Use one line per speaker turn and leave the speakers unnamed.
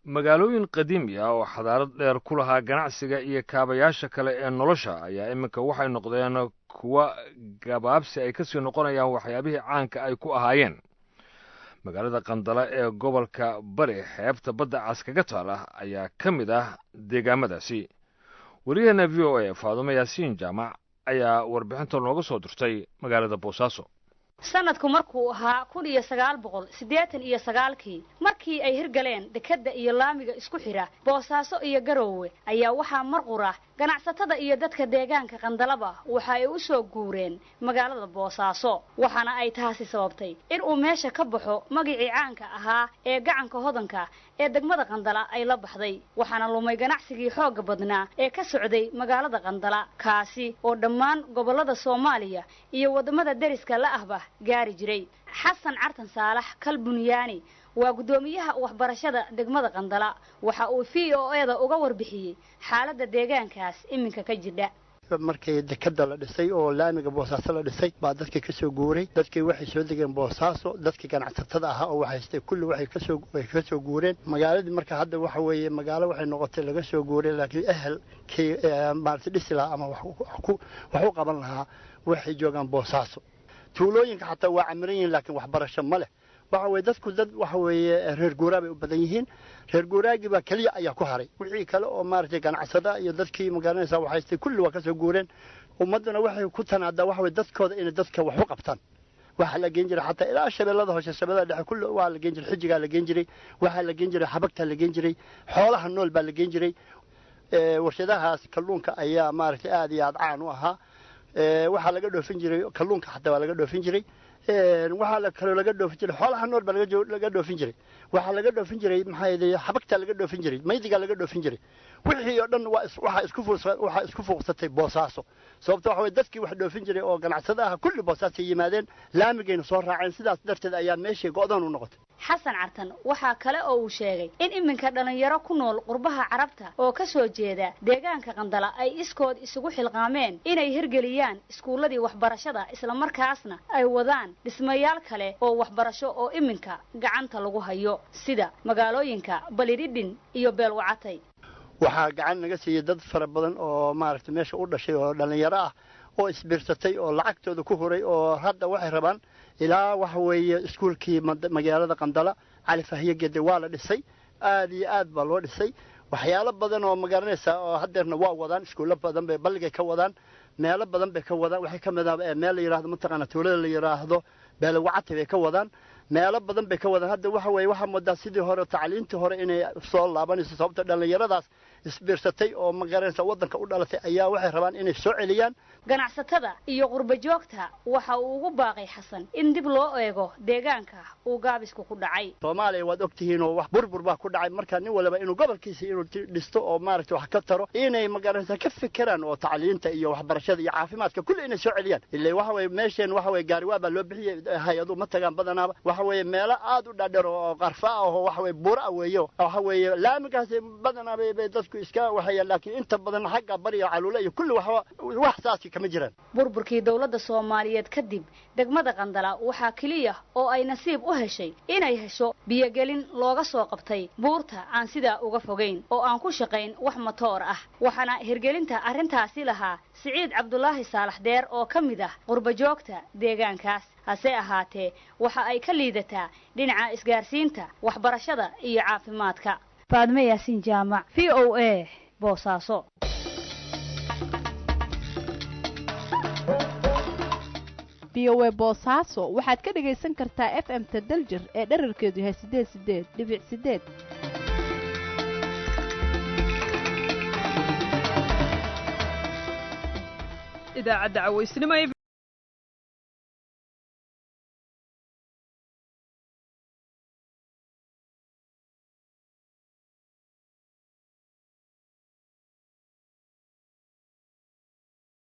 magaalooyin qadiimi ah oo xadaarad dheer ku lahaa ganacsiga iyo kaabayaasha kale ee nolosha ayaa iminka waxay noqdeen kuwa gabaabsi ay kasii noqonayaan waxyaabihii caanka ay ku ahaayeen magaalada qandala ee gobolka bari xeebta badda cas kaga taala ayaa ka mid ah deegaamadaasi wariyaheena v o a faadumo yaasiin jaamac ayaa warbixinta nooga soo dirtay magaalada boosaaso
sanadku markuu ahaa 1989 markii ay hirgaleen dekada iyo laamiga isku xira Boosaaso iyo Garowe ayaa waxaa marqura ganacsatada iyo dadka deegaanka Qandalaba waxa ay u soo guureen magaalada Boosaaso waxaana ay taasi sababtay in uu meesha ka baxo magacii caanka ahaa ee gacanka hodanka ee degmada Qandala ay la baxday waxaana lumay ganacsigii xoog badnaa ee ka socday magaalada Qandala kaasi oo dhammaan gobolada Soomaaliya iyo wadamada deriska la ahba gaari jiray xasan cartan saalax kalbunyaani waa gudoomiyaha waxbarashada degmada Qandala waxa uu VOA-da uga warbixiyay xaaladda deegaankaas iminka ka jira
markii dekada la dhisay oo laamiga Boosaaso la dhisay baa dadkii ka soo guuray dadkii waxay soo degeen Boosaaso dadkii ganacsatada ahaa oo waxay kulli waxay ka soo guureen magaaladii marka hadda waxa weeye magaalo waxay noqotay laga soo guuray laakiin ehelkii maartay dhisila ama wax u qaban lahaa waxay joogaan Boosaaso tuulooyinka xataa waa camiran laakiin waxbarasho ma leh waxa way dadku dad waxa way reer guuraa bay u badan yihiin reer guuraagi baa kaliya ayaa ku haray wixii kale oo maartay ganacsada iyo dadkii magaalada waxay kulli waa ka soo guureen ummaduna waxay ku tanaadaa waxa way dadkooda in dadka wax u qabtaan waxa la geen jiray xataa ilaa shabeellada hoose shabeellada dhexe kulli waa la geen jiray xijiga la geen jiray waxa la geen jiray xabagta la geen jiray xoolaha nool baa la geen jiray warshadahaas kalluunka ayaa maartay aad iyo aad caan u ahaa waxa laga dhoofin jiray kalluunka xataa waa laga dhoofin jiray waxa la kale laga dhoofin jiray xoolaha nool baa laga dhoofin jiray waxa laga dhoofin jiray maxay leeyahay xabagta laga dhoofin jiray maydiga laga dhoofin jiray wixii oo dhan waxa isku fuuqsatay Boosaaso sababtoo waxa dadkii wax dhoofin jiray oo ganacsadaha kulli Boosaaso yimaadeen laamigayna soo raaceen sidaas darteed ayaa meeshii go'doon u noqotay
xasan cartan waxa kale oo uu sheegay in iminka dhalinyaro ku nool qurbaha carabta oo ka soo jeeda deegaanka Qandala ay iskood isugu xilqaameen inay hirgeliyaan iskuuladii waxbarashada isla markaasna ay wadaan dhismayaal kale oo waxbarasho oo iminka gacanta lagu hayo sida magaalooyinka Baliridin iyo Beelwacatay
waxa gacan naga siiyay dad fara badan oo maaragtay meesha u dhashay oo dhalinyaro ah oo isbiirsatay oo lacagtooda ku horay oo hadda waxay rabaan ilaa waxa weeye iskuulkii magaalada Qandala Cali Fahiye Gede waa la dhisay aad iyo aad baa loo dhisay waxyaalo badan oo magaalanaysa oo haddeerna waa wadaan iskuulo badan bay balliga ka wadaan meelo badan bay ka wadaan waxay ka mid ah meel la yiraahdo mataqaana tuulada la yiraahdo Beelwacatay bay ka wadaan meelo badan bay ka wadaan hadda waxa weeye waxa moodaa sidii hore tacliintii hore inay soo laabanayso sababta dhalinyaradaas isbiirsatay oo magaalanaysa wadanka u dhalatay ayaa waxay rabaan inay soo celiyaan
ganacsatada iyo qurba joogta waxa uu ugu baaqay xasan in dib loo eego deegaanka uu gaabisku ku dhacay
Soomaaliya waad ogtihiin oo wax burbur baa ku dhacay marka nin walba inuu gobolkiisa inuu dhisto oo maaragtay wax ka taro inay magaalanaysa ka fikiraan oo tacliinta iyo waxbarashada iyo caafimaadka kulli inay soo celiyaan ilaa waxa weeye meesheen waxa weeye gaariwaa baa loo bixiyay hay'adu ma tagaan badanaaba waxa weeye meelo aad u dhaadheer oo qarfa ah oo waxa weeye buura weeyo waxa weeye laamigaas badanaaba bay dadku iska waxay laakiin inta badan xagga bariga caluula iyo kulli wax saasi kama jiraan
burburkii dawladda Soomaaliyeed kadib degmada Qandala waxa kaliya oo ay nasiib u heshay inay hesho biyagelin looga soo qabtay buurta aan sida uga fogeyn oo aan ku shaqayn wax matoor ah waxana hirgelinta arintaasi lahaa Siciid Cabdullaahi Saalax Deer oo kamid ah qurba joogta deegaankaas hase ahaatee waxa ay ka liidataa dhinaca isgaarsiinta waxbarashada iyo caafimaadka Faadumo Yaasiin Jaamac VOA Boosaaso
VOA Boosaaso waxaad ka dhagaysan kartaa FM-ta Daljir ee dhererkeedu yahay 88.8
idaacadda cawaysnimo